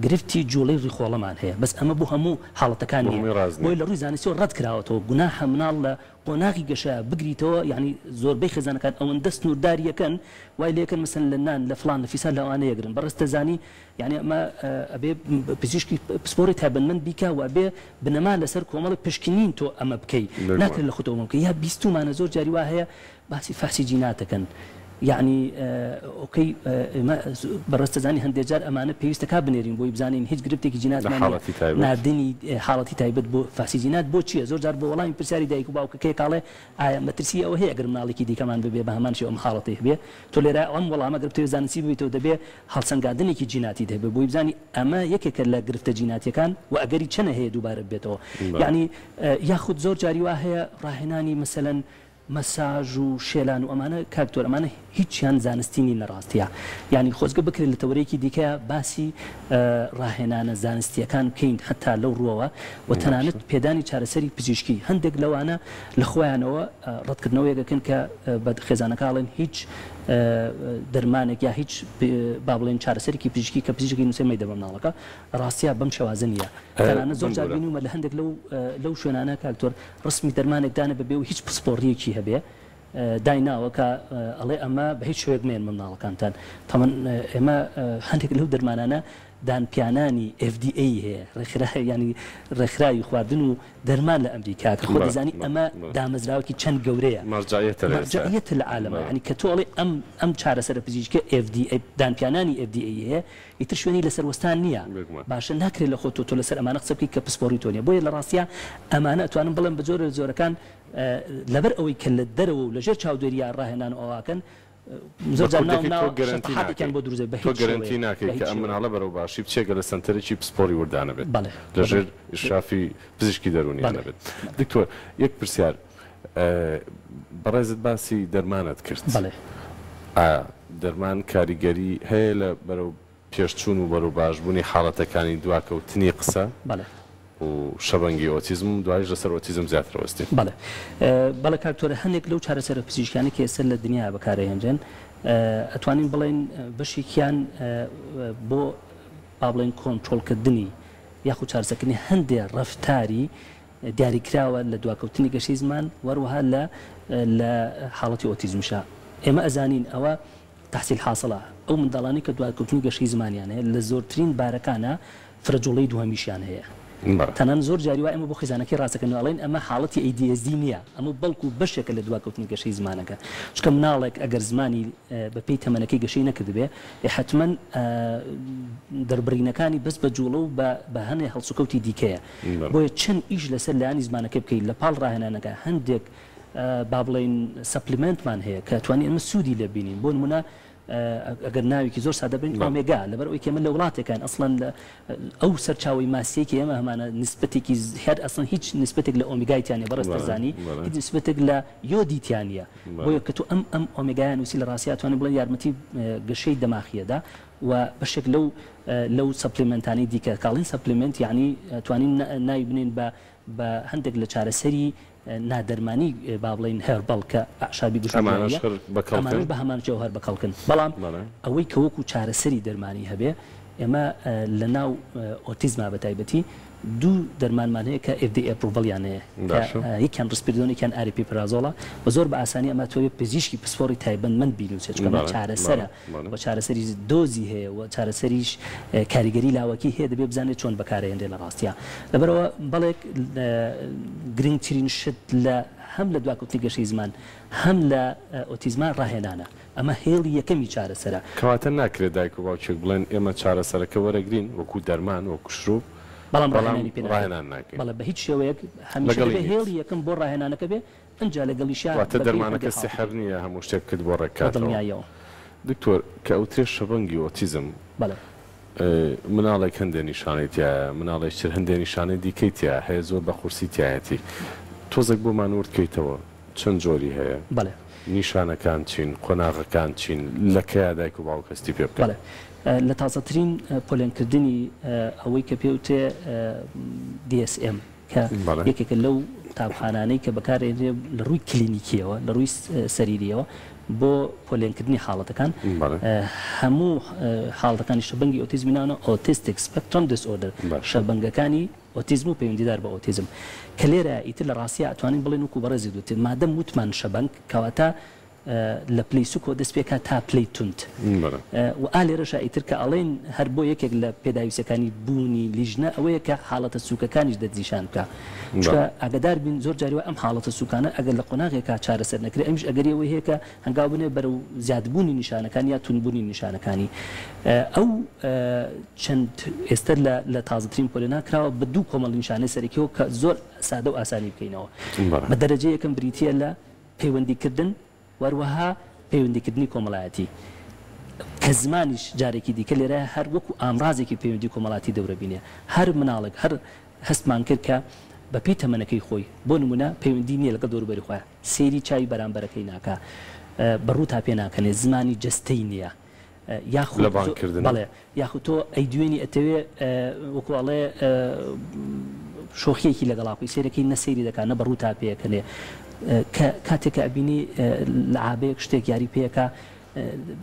گرفتی جوڵەی ڕیخۆڵەمان هەیە بەس ئەمە بۆ هەموو حاڵەتەکان بۆی لە ڕووی زانستیەوە ڕەت کراوەتەوە گوناحە مناڵ لە قۆناغی گەشە بگریتەوە یعنی زۆربەی خێزانەکان ئەوەندە سنوورداریەکەن وای لێکن مثلا لە نان لە فلان لە فیسان لەوانە یەگرن بەڕستە زانی یعنی ئەمە ئەبێ پزیشکی پسپۆری تایبەتمەند بیکە و ئەبێ بنەما لەسەر کۆمەڵی پشکنین تۆ ئەمە بکەی ناکرێت لە خۆتەوە بکە یا بیستومانە زۆر جاری وا هەیە باسی فاسی جیناتەکەن یعنی ئۆکەی بەڕستە زانی هەندێک جار ئەمانە پێویستەکە بنێرین بۆی بزانین هیچ گرفتێکی جیناتمان نردنی حاڵەتی تایبەت بۆ فاسی جینات بۆ چییە زۆر جار بۆ وەڵامی پرسیاری دایک و باوکەکەی کاڵێ ئایا مەترسی ئەوە هەیە ئەگەر مناڵێکی دیکەمان ببێ بە هەمان شێوە ئەم حاڵەتی هەبێ تۆ لێرە ئەم وەڵامە گرفتەوە زانستی ببیتەوە دەبێ هەڵسەنگاندنێکی جیناتی هەبێ بۆی بزانی ئەمە یەکێکە لە گرفتە جیناتیەکان و ئەگەری چەنە هەیە دووبارە بێتەوە یعنی یاخود زۆر جاری وا هەیە ڕاهێنانی مەسەلەن مەساژ و شێلان و ئەمانە کاکتۆر ئەمانە هیچیان زانستینی نەڕاستیە یعنی خۆزگە بکرێت لە تەورەیەکی دیکە باسی ڕاهێنانە زانستیەکان بکەین حتا لەو ڕووەوە و تەنانەت پێدانی چارەسەری پزیشکی هەندێک لەوانە لە خۆیانەوە ڕەتکردنەوەیەکەن کە بە خێزانەکەڵێن هیچ دەرمانێک یا هیچ با بڵێن چارەسەرێکی پزیشکی کە پزیشکی نووسێ مەیدە بە مناڵەکە ڕاستیە بەم شێوازە نیە تەنانەت زۆر جار بینومە لە هەندێک لەو شوێنانە کاکتۆر ڕسمی دەرمانێک دانە بەبێ و هیچ پسپۆڕیەکی هەبێ دایناوە کە ئەڵێ ئەمە بە هیچ شوێک مێن مناڵەکانتان تەمەن ئێمە هەندێک لەو دەرمانانە دانپیانانی FDA هەیە ینی ڕێکخراوی خواردن و دەرمان لە ئەمریکا کە خۆ دەزانی ئەمە دامەزراوەکی چەند گەورەیە مەرجعیەتە لە عالەمە ینی کە تۆ ئەڵێ ئەم چارەسەرە پزیشکە FDA دانپیانانی FDA هەیە ئیتر شوێنی لەسەر وەستان نییە باشە ناکرێت لە خۆ تۆ لەسەر ئەمانە قسە بکەیت کە پسپۆڕی تۆ نیە بۆیە لە ڕاستیە ئەمانە ئەتوانن بڵێن بە جۆرە جۆرەکان لەبەر ئەوەی کە لە دەرەوە و لەژێر چاودێریە ڕاهێنان ئەوواکەن گەرنتی ناکەی کە ئەم مناڵە بەرەو باشی بچێگە لە سنتەرێکی پسپۆری وردانە بێت لەژێر ئشرافی پزیشکی دەرونیانە بێت دکتۆر یەک پرسیار بەڕێزت باسی دەرمانت کرد دەرمان کاریگەری هەیە لە بەرەو پێشچوون و بەرەو باشبوونی حاڵەتەکانی دواکەوتنی قسە و شەبەنگی ئۆتیزم دوایش لەسەر ئۆتیزم زیاتر وەستی بەڵێ کاکتۆرە هەندێک لەو چارەسەرە پزیشکانی کە ئێستا لە دنیا بەکارهێنرێن ئەتوانین بڵێن بەشێکیان بۆ با بڵێن کۆنتڕۆڵکردنی یاخود چارەسەرکردنی هەندێک ڕەفتاری دیاریکراوە لە دواکەوتنی گەشەی زمان وەروەها لە حاڵەتی ئۆتیزمشە ئێمە ئەزانین ئەوە تحصیل حاصلە ئەو منداڵانی کە دواکەوتنی گەشەی زمانیان هەیە لە زۆرترین بارەکانە فرەجوڵەی دوهەمیشیان هەیە تەنان زۆر جاری وای ئەمە بۆ خێزانەکەی ڕاستەکەن ئەڵێن ئەمە حاڵەتی ADHD نییە ئەمە بەڵکو بەشێکە لە دواکەوتنی گەشەی زمانەکە چکە مناڵێک ئەگەر زمانی بەپێی تەمەنەکەی گەشەی نەکردبێ حتمما دەربڕینەکانی بەس بە جوڵە و بە هەنێ هەڵسوکەوتی دیکەیە بۆیە چەند ئیش لەسەر لایانی زمانەکە بکەیت لە پاڵ ڕاهێنانەکە هەندێک با بڵێن سەپلیمنتمان هەیە کە توانین ئەمە سوودی لە بینین بۆ نمونە ئەگەر ناوێکی زۆر سادە بین ئۆمێگا لەبەر ئەوەی کە من لە وڵاتێکان ئەسڵەن ئەو سەرچاوی ماسیەکی ئێمە هەمانە نسبەتێکی هەر ئەسڵەن هیچ نسبەتێک لە ئۆمیگایتیانە بەڕێستەزانی هیچ نسبەتێک لە یۆدیتیانە بۆیە کە تو ئەم ئۆمیگایان وسی لە ڕاستیات توانین بڵێن یارمەتی گەشەی دەماخیەدا و بەشێک لەو سەپلیمنتانی دیکە کاڵین سەپلیمنت یعنی توانین ناوی بنین بە هەندێک لە چارەسەری نادەرمانی با بڵێن هەربەڵ کە ئاشابی گوشەمانش بە هەمان جەوهەر بەکەڵکن بەڵام ئەوەی کە وەکو چارەسەری دەرمانی هەبێ ئێمە لە ناو ئۆتیزما بە تایبەتی دوو دەرمانمان هەیە کە FDA ئەپروڤەڵیان هەیە یەکیان ڕسپیردۆن یەکیان ئاریپیپرازۆڵە بە زۆر بە ئاسانی ئەمە تۆ پزیشکی پسپۆڕی تایبەتمەند بینوسێت چکە چارەسەرە و چارەسەری دۆزی هەیە و چارەسەریش کاریگەری لاوەکی هەیە دەبێت بزانێت چۆن بەکارهێنرێ لە ڕاستیە لەبەرەوە بەڵێک گرنگترین شت لە هەم لە دواکەوتنی گەشەی زمان هەم لە ئۆتیزما ڕاهێنانە ئەمە هێڵی یەکەمی چارەسەرە کەواتە ناکرێت دایک و باوچێک بڵێن ئێمە چارەسەرەکە وەرەگرین وەکو دەرمان وەکو شروع بەڵام ڕاهێنان ناکەین بەڵێ بە هیچ شێوەیەک هەمیشە هێڵی یەکەم بۆ ڕاهێنانەکە بێ ئەنجا لەگەڵیشیان واتە دەرمانەکە سحر نییە هەموو شتێک کرد بۆ ڕێککاتەوە دکتۆر کە ئەوترێ شەبەنگی ئۆتیزم مناڵێک هەندێک نیشانێتە مناڵێک تر هەندێک نیشانەی دیکەیتە هەیە زۆر بە قورسیتیایەتی تۆزێک بۆمان وردکەیتەوە چەند جۆری هەیە نیشانەکان چین قۆناغەکان چین لە کەیا دایک و باوک هەستی پێ بکەن لە تازەترین پۆلێنکردنی ئەوەی کە پێوتێ DSM کە یەکێکە لەو تابخانانەی کە بەکارێنرێ لە ڕووی کلینیکیەوە لە ڕووی سەریریەوە بۆ پۆلێنکردنی حاڵەتەکان هەموو حاڵەتەکانی شەبەنگی ئۆتیزمینانە ئۆتیستیک سپێکترۆم دیسئۆردەر شەبەنگەکانی ئۆتیزم و پەیوەندیدار بە ئۆتیزم کە لێرە ئیتر لە ڕاستیە ئەتوانین بڵێن وەکو بەڕێزی دوتر مادەم وتمان شەبەنگ کەواتە لە پلەی سوکۆ دەست پێکا تا پلەی تونند و ئالێرەش ئیتر کە ئەڵێن هەر بۆ یەکێک لە پێداویستەکانی بوونی لیژنە ئەوەیە کە حاڵەتە سوکەکانیش دەستنیشان بکە چکە ئاگدار بین زۆر جاریوە ئەم حاڵەتە سوکانە ئەگەر لە قۆناغێکا چارەسەر نەکرێت ئەمیش ئەگەریەوەی هەیە کە هەنگاو بنێ بەرەو زیادبوونی نیشانەکان یا تونبوونی نیشانەکانی ئەو چەند ئێستا لە تازەترین پۆلێنا کراوە بە دوو کۆمەڵ نیشانەی سەرەکیەوە کە زۆر سادە و ئاسانی بکەینەوە بە دەرەجە یەکەم بریتیە لە پەیوەندیکردن وەروەها پەیوەندیکردنی کۆمەڵایەتی کە زمانیش جارێکی دیکە لێرە هەر وەکو ئامڕازێکی پەیوەندی کۆمەڵاتی دەورە بینێ هەر مناڵێک هەر هەستمان کرد کە بەپێی تەمەنەکەی خۆی بۆ نمونە پەیوەندی نییە لەگەڵ دەوروبەری خۆیان سێری چاوی بەرامبەرەکەی ناکە بەڕوو تا پێ ناکەنێ زمانی جستەی نییە یاخود بەڵێ یاخود تۆ ئەی دوێنی ئەتەوێ وەکوڵێ شۆخیەکی لەگەڵاپی سێرەکەی نەسەیری دەکات نە بەڕوو تا پێەکەنێ کاتێک کە ئەبینی لە عابەیەک شتێک یاری پێەکە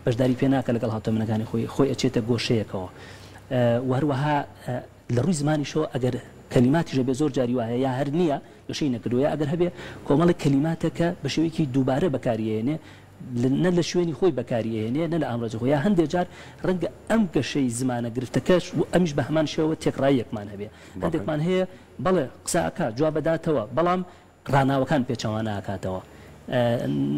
بەشداری پێ ناکە لەگەڵ هاوتەمەنەکانی خۆی ئەچێتە گۆشەیەکەوە وهروەها لە ڕووی زمانیشەوە ئەگەر کەلیماتیژە بێ زۆر جاری وایە یا هەر نییە گەشەی نەکردووە ئەگەر هەبێ کۆمەڵی کەلیماتەکە بە شێوەیەکی دووبارە بەکاریێنێ نە لە شوێنی خۆی بەکاریێنێ نە لە ئامڕۆژ خۆی یا هەندێک جار ڕەنگە ئەم گەشەی زمانە گرفتەکەش و ئەمیش بە هەمان شێوە تێکڕاییەکمان هەبێ هەندێکمان هەیە بەڵێ قسەکە جواب بداتەوە بەڵام ڕاناوەکان پێچەوان ناکاتەوە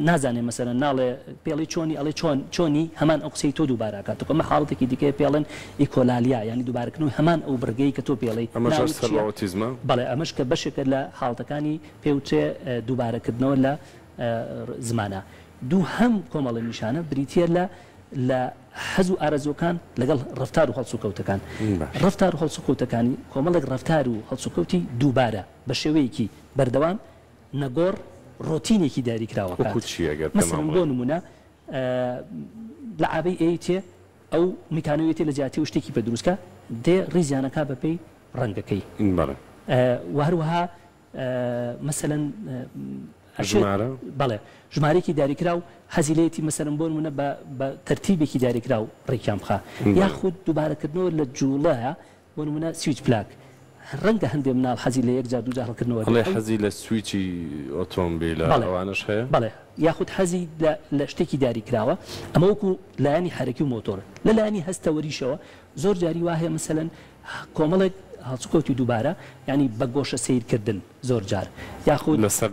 نازانێ مەسەرەن ناڵێ پێڵی چۆنی ئەڵێ چۆنی هەمان ئەو قسەی تۆ دووبارە کاتەوە مە حاڵەتێکی دیکە پێڵێن ئیکۆلالیا ینی دووبارەکردنەوەی هەمان ئەو بڕگەی کە تۆ پێڵی بەڵێ ئەمەش کە بەشێکە لە حاڵەتەکانی پێوتێ دووبارەکردنەوە لە زمانە دوو هەم کۆمەڵی نیشانە بریتە لە حەز و ئارەزوەکان لەگەڵ ڕفتار و هەڵسوکەوتەکان ڕفتار و هەڵسوکەوتەکانی کۆمەڵێک ڕفتار و هەڵسوکەوتی دووبارە بە شێوەیەکی بەردەوام نەگۆڕ ڕۆتینێکی دیاریکراوە مەسەڵەن بۆ نمونە لە عابەی ئەیتێ ئەو میکانەوێتی لە جیاتی و شتێکی بە دروستکە دێ ڕیزیانەکە بەپێی ڕەنگەکەی و هەروەها مەسەڵەن بەڵێ ژمارەیەکی دیاریکرا و حەزیلەتی مەسەرم بۆ نمونە بە تەرتیبێکی دیاریکرا و ڕێکیان بخە یاخود دووبارەکردنەوە لە جوڵەیە بۆ نمونە سویچ پلاک ڕەنگە هەندێک مناڵ حەزی لە یەک جار دوو جار هەڵکردنەوە حەزی لە سویچی ئۆتۆمبیلە ئەوانش هەیە بەڵێ یاخود حەزی لە شتێکی دیاریکراوە ئەمە وەکو لایانی حرەکی و مۆتۆر لە لایانی هەستەوەریشەوە زۆر جاری وایە مەسەلەن کۆمەڵێک هەڵسوکەوتی دووبارە ینی بە گۆشە سیرکردن زۆر جار یاخود لەسەر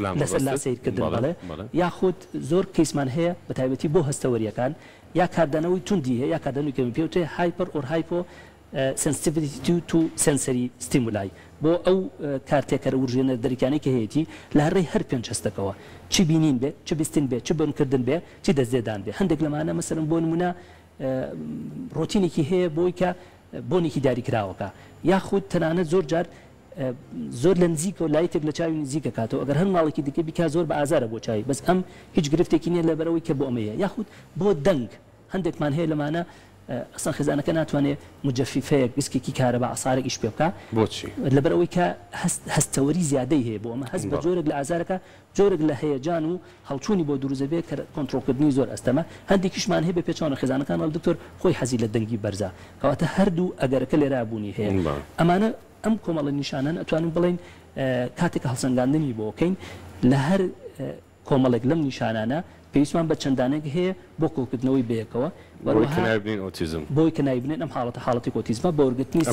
لا سیرکردن بەڵێ یاخود زۆر کەیسمان هەیە بە تایبەتی بۆ هەستەوەریەکان یا کاردانەوەی توندی هەیە یا کاردانەوەی کەمی پێوتێ هایپەر ئۆر هایپۆ sensitivity to sensory stimuli بۆ ئەو کارتێکەر وژێنە دەریکانەی کە هەیەی لە هەڕێی هەر پێنج هەستەکەوە چی بینین بێ چ بیستین بێ چ بنکردن بێ چی دەستێدان بێ هەندێک لەمانە مەسەرم بۆ نمونە ڕۆتینێکی هەیە بۆی کە بۆنێکی دیاریکراوەکە یاخود تەنانەت زۆر جار زۆر لە نزیکە و لایەک لە چاوی نزیکە کاتەوە ئەگەر هەر ماڵێکی دیکە بیکا زۆر بە ئازارە بۆ چاوی بەس ئەم هیچ گرفتێکی نییە لەبەرەوەی کە بۆ ئەمەیە یاخود بۆ دەنگ هەندێکمان هەیە لەمانە ئەسان خێزانەکە ناتوانێت مجەفیفەیەک گسکێکی کارە بە ئاسارێک ئیش پێ بکە بۆچی لەبەرەوەی کە هەستەوەری زیادەی هەیە بۆ ئەمە هەست بە جۆرێک لە ئازارەکە جۆرێک لە هەیەجان و هەڵچوونی بۆ دروزە بێت کە کۆنتڕۆلکردنی زۆر ئەستەمە هەندێکیشمان هەیە بە پێچوانە خێزانەکان هەڵ دکتۆر خۆی حەزی لە دەنگی بەرزە کەواتە هەردوو ئەگەرەکە لێرا بوونی هەیە ئەمانە ئەم کۆمەڵە نیشانان ئەتوانین بڵین کاتێک هەڵسەنگاندنی بۆکەین لە هەر کۆمەڵێک لەم نیشانانە پێویستمان بە چەندانێک هەیە بۆ کۆکردنەوەی بەیەکەوە بۆی کە نایبنێن ئەم حاڵەتی ئۆتیزمە بە وەرگرتنی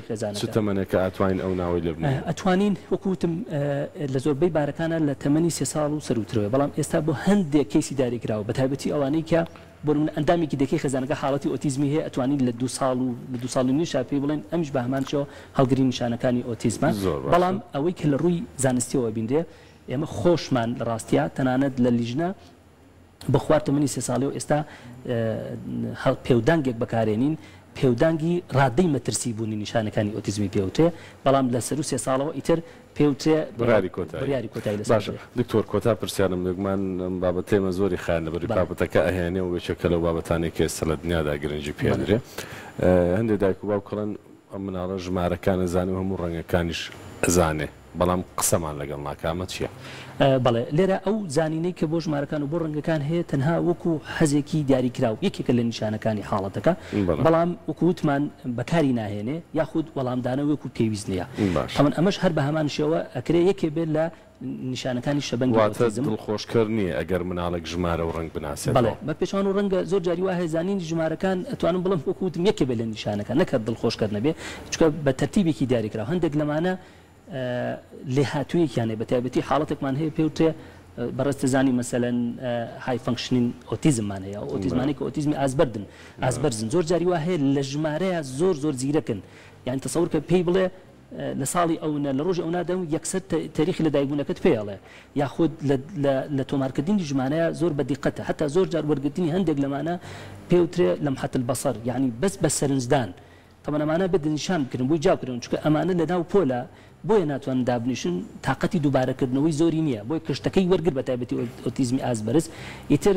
خێزانەکە تەمەنەکە ئەتوانین ئەو ناوەی لە ئەتوانین وەکوتم لە زۆربەی بارەکانە لە تەمەنی 3 ساڵ و سەروترەوە بەڵام ئێستا بۆ هەندێک کەیسی داریکراوە بە تایبەتی ئەوانەی کە بۆ ئەندامێکی دەکەی خێزانەکە حاڵەتی ئۆتیزمی هەیە ئەتوانین لە 2 ساڵ و لە 2 ساڵی نیش پێی بڵێن ئەمیش بە هەمانچەوە هەڵگری نیشانەکانی ئۆتیزمە بەڵام ئەوەی کە لە ڕووی زانستیەوە بیندێ ئێمە خۆشمان لە ڕاستیە تەنانەت لە لیژنە بە خواردەمەنی 3 ساڵی و ئێستا پێودانگێک بەکارێنین پێودانگی ڕادەی مەترسی بوونی نیشانەکانی ئۆتیزمی پێوتێ بەڵام لە سەر و 3 ساڵەوە ئیتر پێوتێ بڕیاری کۆتایی باشە دکتۆر کۆتا پرسیارم دەگومان بابەتێمە زۆری خیان لەبەری بابەتەکە ئەهێنێ و وێچەکە لەو بابەتانێک کە ئێستا لە دنیادا گرنگی پێدرێ هەندێک دایک و باوکڵەن ئەم مناڵە ژمارەکانە زانێ و هەموو ڕەنگەکانیش ئەزانێ بەڵام قسەمان لەگەڵ ناکامە چییە؟ بەڵێ لێرە ئەو زانینەی کە بۆ ژمارەکان و بۆ ڕەنگەکان هەیە تەنها وەکو حەزێکی دیاریکراو یەکێکە لە نیشانەکانی حاڵەتەکە بەڵام وەکو وتمان بەکاری ناهێنێ یاخود وەڵامدانە وەکو پێویست نییە هەمان ئەمەش هەر بە هەمان شێوە ئەکرێ یەکێ بێت لە نیشانەکانی شەبەنگی ئۆتیزم دڵخۆشکەر نییە ئەگەر مناڵێک ژمارە و ڕەنگ بناسێت بەڵێ بە پێچوان و ڕەنگە زۆر جاری وایە زانینی ژمارەکان ئەتوانم بڵم وەکو وتم یەکێ بێت لە نیشانەکان نەکات دڵخۆشکەر نەبێ چونکە بە تەرتیبێکی دیاریکراوە هەندێک لەمانە لێ هاتوویەکیانێ بە تایبەتی حاڵەتێکمان هەیە پێوتێ بەڕێستە زانی مەسەلەن های فەنکشنین ئۆتیزممان هەیە ئۆتیزمانی کە ئۆتیزمی ئازبەرزن زۆر جاری وا هەیە لە ژمارەیە زۆر زیرەکن یعنی تەسەور کە پێی بڵێ لە ساڵی ئەوە لە ڕۆژی ئەو نادەم یەکسەر تاریخی لە دایبوونەکەت پێڵێ یاخود لە تۆمارکردنی ژمانەیە زۆر بە دیقەتە حتا زۆر جار وەرگرتنی هەندێک لەمانە پێوترێ لەمحەت البەسەر یعنی بەس بە سەرنجدان طبعا ئەمانە بدنیشان بکردن بۆی جاکردن چونکە ئەمانە لە ناو پۆلە بۆیە ناتوان دابنیشن تااقەتی دووبارەکردنەوەی زۆری نییە بۆی کشتەکەی وەرگر بە تایبەتی ئۆتیزمی ئازبەرز ئیتر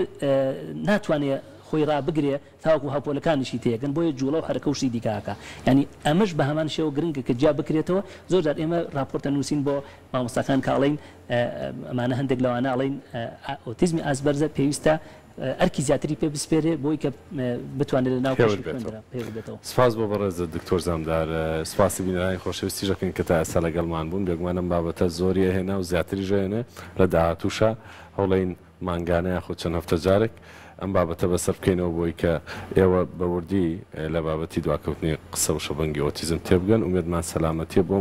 ناتوانێت خۆی ڕابگرێ تاوەکو هاوپۆلەکانیشی تێگەن بۆیە جوڵە و حرەکە وشتی دیکاکە ینی ئەمەش بە هەمان شێوە گرنگە کە جا بکرێتەوە زۆر جار ئێمە راپۆرتە نووسین بۆ مامۆستاکان کاڵین ئەمانە هەندێک لەوانە ئاڵین ئۆتیزمی ئازبەرزە پێویستە ئەرکی زیاتری پێ بسپێرێ بۆی کە بتوانێت لە ناو پێوەبێتەوە. سپاس بۆ بەڕێزە دکتۆر زامدار، سپاسی بینەرانی خۆشەویستی ژەکەن کە تا ئێستا لەگەڵمان بوون. بێگومانم بابەتە زۆریە هێنا و زیاتری ژێنێ لە داهاتووشە هەوڵین مانگانە یاخود چەند هەفتە جارێک ئەم بابەتە بەسەر بکەینەوە بۆی کە ئێوە بەوردی لە بابەتی دواکەوتنی قسە و شەبەنگی ئۆتیزم تێبگەن. ئومێدمان سەلامەتیە بۆ